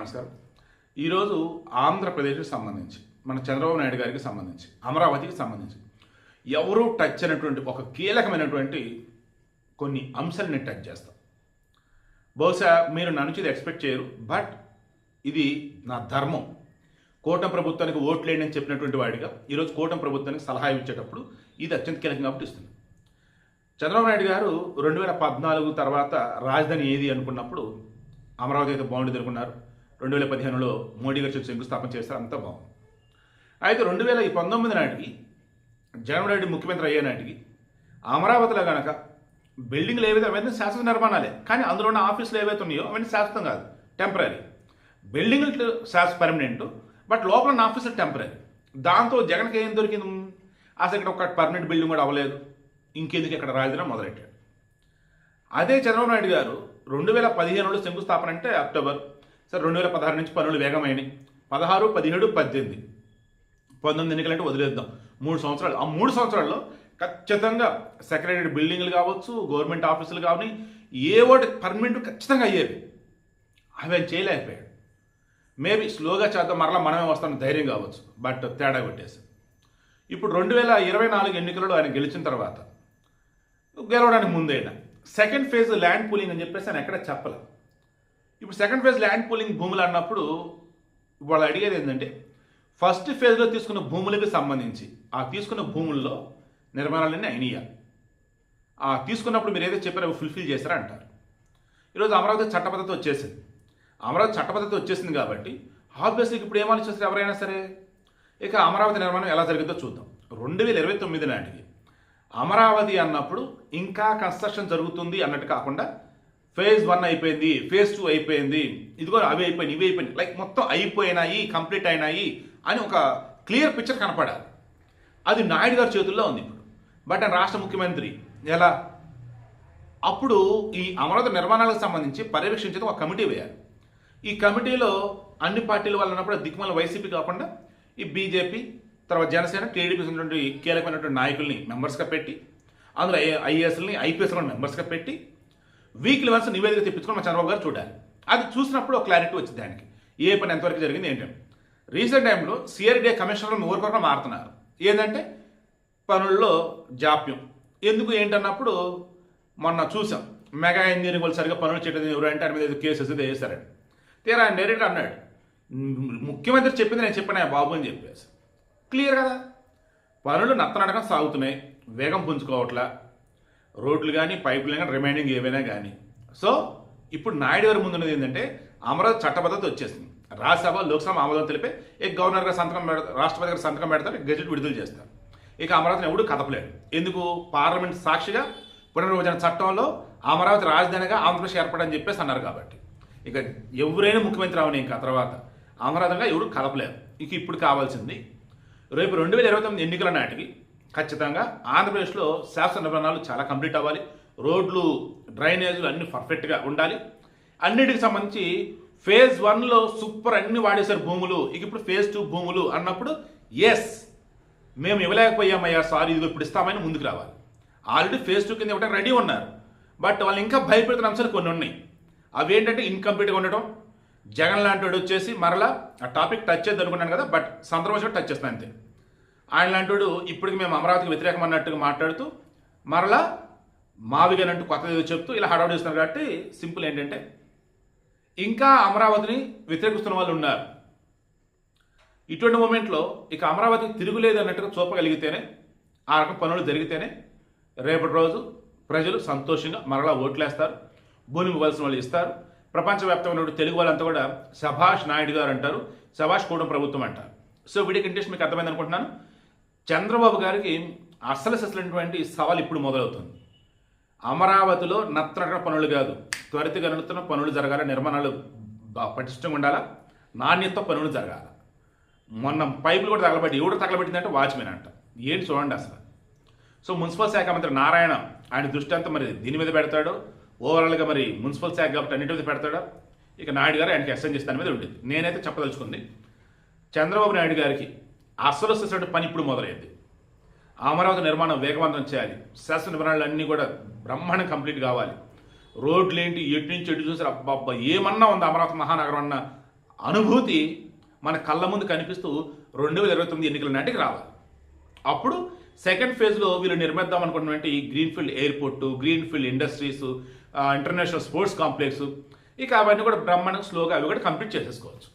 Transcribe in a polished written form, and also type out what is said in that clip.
నమస్కారం. ఈరోజు ఆంధ్రప్రదేశ్కి సంబంధించి మన చంద్రబాబు నాయుడు గారికి సంబంధించి అమరావతికి సంబంధించి ఎవరూ టచ్ అయినటువంటి ఒక కీలకమైనటువంటి కొన్ని అంశాలని టచ్ చేస్తాం. బహుశా మీరు నా నుంచి ఇది ఎక్స్పెక్ట్ చేయరు, బట్ ఇది నా ధర్మం. కూటమి ప్రభుత్వానికి ఓట్లేండి అని చెప్పినటువంటి వాడిగా ఈరోజు కూటమి ప్రభుత్వానికి సలహా ఇచ్చేటప్పుడు ఇది అత్యంత కీలకంగా ఇస్తుంది. చంద్రబాబు నాయుడు గారు 2014 తర్వాత రాజధాని ఏది అనుకున్నప్పుడు అమరావతి అయితే బాగుండేది అనుకున్నారు. 2015లో మోడీ గారు చెప్పి శంకుస్థాపన చేస్తారు, అంతా బాగుంది. అయితే 2019 నాటికి జగన్మోహన్ రెడ్డి ముఖ్యమంత్రి అయ్యే నాటికి అమరావతిలో కనుక బిల్డింగ్లు ఏవైతే అవన్నీ శాశ్వత నిర్మాణాలే, కానీ అందులో ఉన్న ఆఫీసులు ఏవైతే ఉన్నాయో అవన్నీ శాశ్వతం కాదు, టెంపరీ. బిల్డింగ్లు పర్మనెంట్, బట్ లోపల ఉన్న ఆఫీసులు టెంపరీ. దాంతో జగన్కి ఏం దొరికింది? అసలు ఇక్కడ ఒక పర్మనెంట్ బిల్డింగ్ కూడా అవ్వలేదు, ఇంకెందుకు ఇక్కడ రాజధాని మొదలెట్టాడు. అదే చంద్రబాబు నాయుడు గారు 2015లో శంకుస్థాపన అంటే అక్టోబర్, సరే 2016 నుంచి పనులు వేగమైనవి. 16, 17, 18, 19 ఎన్నికలంటే వదిలేద్దాం, 3 సంవత్సరాలు. ఆ 3 సంవత్సరాల్లో ఖచ్చితంగా సెక్రటరీ బిల్డింగ్లు కావచ్చు, గవర్నమెంట్ ఆఫీసులు కానీ ఏ ఒకటి పర్మనెంట్ ఖచ్చితంగా అయ్యేవి. అవి ఆయన చేయలేకపోయాడు. మేబీ స్లోగా చేద్దాం, మరలా మనమే వస్తామని ధైర్యం కావచ్చు, బట్ తేడా కొట్టేసి ఇప్పుడు 2024 ఎన్నికలలో ఆయన గెలిచిన తర్వాత గెలవడానికి ముందైనా సెకండ్ ఫేజ్ ల్యాండ్ పూలింగ్ అని చెప్పేసి ఆయన ఎక్కడ చెప్పలేదు. ఇప్పుడు సెకండ్ ఫేజ్ ల్యాండ్ పూలింగ్ భూములు అన్నప్పుడు వాళ్ళు అడిగేది ఏంటంటే, ఫస్ట్ ఫేజ్లో తీసుకున్న భూములకు సంబంధించి ఆ తీసుకున్న భూముల్లో నిర్మాణాలన్నీ అయినాయా, ఆ తీసుకున్నప్పుడు మీరు ఏదైతే చెప్పారో అవి ఫుల్ఫిల్ చేస్తారా అంటారు. ఈరోజు అమరావతి చట్టబద్ధత వచ్చేసింది. అమరావతి చట్టబద్ధత వచ్చేసింది కాబట్టి ఆబ్వియస్లీ ఇప్పుడు ఏం ఆలోచిస్తారు ఎవరైనా సరే, ఇక అమరావతి నిర్మాణం ఎలా జరిగిందో చూద్దాం. 2029 నాటికి అమరావతి అన్నప్పుడు ఇంకా కన్స్ట్రక్షన్ జరుగుతుంది అన్నట్టు కాకుండా ఫేజ్ 1 అయిపోయింది, ఫేజ్ 2 అయిపోయింది, ఇదిగో అవి అయిపోయినాయి, ఇవి అయిపోయినాయి, లైక్ మొత్తం అయిపోయినాయి, కంప్లీట్ అయినాయి అని ఒక క్లియర్ పిక్చర్ కనపడాలి. అది నాయుడు గారి చేతుల్లో ఉంది ఇప్పుడు. బట్ ఆయన రాష్ట్ర ముఖ్యమంత్రి ఎలా? అప్పుడు ఈ అమరావతి నిర్మాణాలకు సంబంధించి పర్యవేక్షించేది ఒక కమిటీ వేయాలి. ఈ కమిటీలో అన్ని పార్టీల వాళ్ళు ఉన్నప్పుడు దిక్కుమాల వైసీపీ కాకుండా ఈ బీజేపీ, తర్వాత జనసేన, టీడీపీ ఉన్నటువంటి కీలకమైనటువంటి నాయకుల్ని మెంబర్స్గా పెట్టి, అందులో ఐఏఎస్ని, ఐపీఎస్ని మెంబర్స్గా పెట్టి వీక్లీ వన్స్ నివేదిక తెప్పించుకొని మా చంద్రబాబు గారు చూడాలి. అది చూసినప్పుడు ఒక క్లారిటీ వచ్చింది దానికి, ఏ పని ఎంతవరకు జరిగింది ఏంటంటే. రీసెంట్ టైంలో సిఆర్డీఏ కమిషనర్లు ఊరికొక మారుతున్నారు. ఏంటంటే పనుల్లో జాప్యం ఎందుకు ఏంటన్నప్పుడు మొన్న చూసాం, మెగా ఇంజనీరింగ్ వాళ్ళు సరిగ్గా పనులు చేయడం ఎవరు అంటే ఆయన మీద కేసెస్ అయితే వేశారండి. తీరా ఆయన డైరెక్ట్గా అన్నాడు, ముఖ్యమంత్రి చెప్పింది నేను చెప్పాను బాబు అని చెప్పేసి. క్లియర్ కదా, పనులు నత్తనడకం సాగుతున్నాయి, వేగం పుంజుకోవట్లా, రోడ్లు కానీ పైపులు కానీ రిమైనింగ్ ఏవైనా కానీ. సో ఇప్పుడు నాయుడు గారి ముందున్నది ఏంటంటే అమరావతి చట్టబద్ధత వచ్చేసింది. రాజ్యసభ, లోక్సభ ఆమోదం తెలిపే ఇక గవర్నర్ గారు సంతకం పెడతారు, రాష్ట్రపతి గారు సంతకం పెడతారు, గెజెట్ విడుదల చేస్తారు. ఇక అమరావతిని ఎవడు కదపలేడు. ఎందుకు? పార్లమెంట్ సాక్షిగా పునర్విభజన చట్టంలో అమరావతి రాజధానిగా ఆంధ్రప్రదేశ్ ఏర్పడని చెప్పేసి అన్నారు కాబట్టి ఇక ఎవరైనా ముఖ్యమంత్రి అవని ఇంకా తర్వాత అమరావతిగా ఎవడు కదపలేరు. ఇక ఇప్పుడు కావాల్సింది రేపు 2029 ఎన్నికల నాటికి ఖచ్చితంగా ఆంధ్రప్రదేశ్లో శాసన నిర్మాణాలు చాలా కంప్లీట్ అవ్వాలి. రోడ్లు, డ్రైనేజీలు అన్నీ పర్ఫెక్ట్గా ఉండాలి. అన్నిటికి సంబంధించి ఫేజ్ 1లో సూపర్ అన్ని వాడేశారు భూములు, ఇక ఇప్పుడు ఫేజ్ 2 భూములు అన్నప్పుడు ఎస్ మేము ఇవ్వలేకపోయామయ్యా, సారీ ఇదిగో ఇప్పుడు ఇస్తామని ముందుకు రావాలి. ఆల్రెడీ ఫేజ్ 2 కింద ఇవ్వడానికి రెడీ ఉన్నారు, బట్ వాళ్ళు ఇంకా భయపెడుతున్న అంశాలు కొన్ని ఉన్నాయి. అవి ఏంటంటే ఇన్కంప్లీట్గా ఉండటం. జగన్ లాంటి వాడు వచ్చేసి మరలా ఆ టాపిక్ టచ్ చేద్దాం అనుకున్నాను కదా, బట్ సందర్భం టచ్ చేస్తాను అంతే. ఆయన లాంటి వాడు ఇప్పటికి మేము అమరావతికి వ్యతిరేకం అన్నట్టుగా మాట్లాడుతూ మరలా మావిగానంటూ కొత్తది ఏదో చెప్తూ ఇలా హడావుడి చేస్తున్నారు. కాబట్టి సింపుల్ ఏంటంటే ఇంకా అమరావతిని వ్యతిరేకిస్తున్న వాళ్ళు ఉన్నారు. ఇటువంటి మూమెంట్లో ఇక అమరావతికి తిరుగులేదు అన్నట్టుగా చూపగలిగితేనే, ఆ రకం పనులు జరిగితేనే రేపటి రోజు ప్రజలు సంతోషంగా మరలా ఓట్లేస్తారు, భూమి ఇవ్వాల్సిన వాళ్ళు ఇస్తారు. ప్రపంచవ్యాప్తంగా తెలుగు వాళ్ళంతా కూడా శభాష్ నాయుడు గారు అంటారు, శభాష్ కూటమి ప్రభుత్వం అంటారు. సో వీడికి ఇంట్రెస్ట్ మీకు అర్థమైంది అనుకుంటున్నాను. చంద్రబాబు గారికి అసలైనటువంటి సవాల్ ఇప్పుడు మొదలవుతుంది. అమరావతిలో నత్తనక పనులు కాదు, త్వరితగతిన పనులు జరగాలి, నిర్మాణాలు పటిష్టంగా ఉండాలా, నాణ్యత పనులు జరగాలి. మొన్న పైపులు కూడా తగలబెట్టి, ఎవడు తగలబెట్టిందంటే వాచ్మెన్ అంట. ఏంటి చూడండి అసలు. సో మున్సిపల్ శాఖ మంత్రి నారాయణ ఆయన దృష్టి అంతా మరి దీని మీద పెడతాడు, ఓవరాల్గా మరి మున్సిపల్ శాఖ కాబట్టి అన్నిటి మీద పెడతాడా. ఇక నాయుడు గారు ఆయనకి ఎస్ఎన్ చేసి దాని మీద ఉంటుంది. నేనైతే చెప్పదలుచుకుంది, చంద్రబాబు నాయుడు గారికి అసలు పని ఇప్పుడు మొదలైంది. అమరావతి నిర్మాణం వేగవంతం చేయాలి, శాసన నిర్మాణాలు అన్నీ కూడా బ్రహ్మాండం కంప్లీట్ కావాలి. రోడ్లు ఏంటి, ఎటు నుంచి ఎటు చూసారు, అబ్బా ఏమన్నా ఉంది అమరావతి మహానగరం అన్న అనుభూతి మన కళ్ళ ముందు కనిపిస్తూ 2029 ఎన్నికల నాటికి రావాలి. అప్పుడు సెకండ్ ఫేజ్లో వీళ్ళు నిర్మిద్దాం అనుకున్నటువంటి greenfield airport, greenfield industries, international sports complex, ఇక అవన్నీ కూడా బ్రహ్మాండంగా స్లోగా అవి కూడా కంప్లీట్ చేసేసుకోవచ్చు.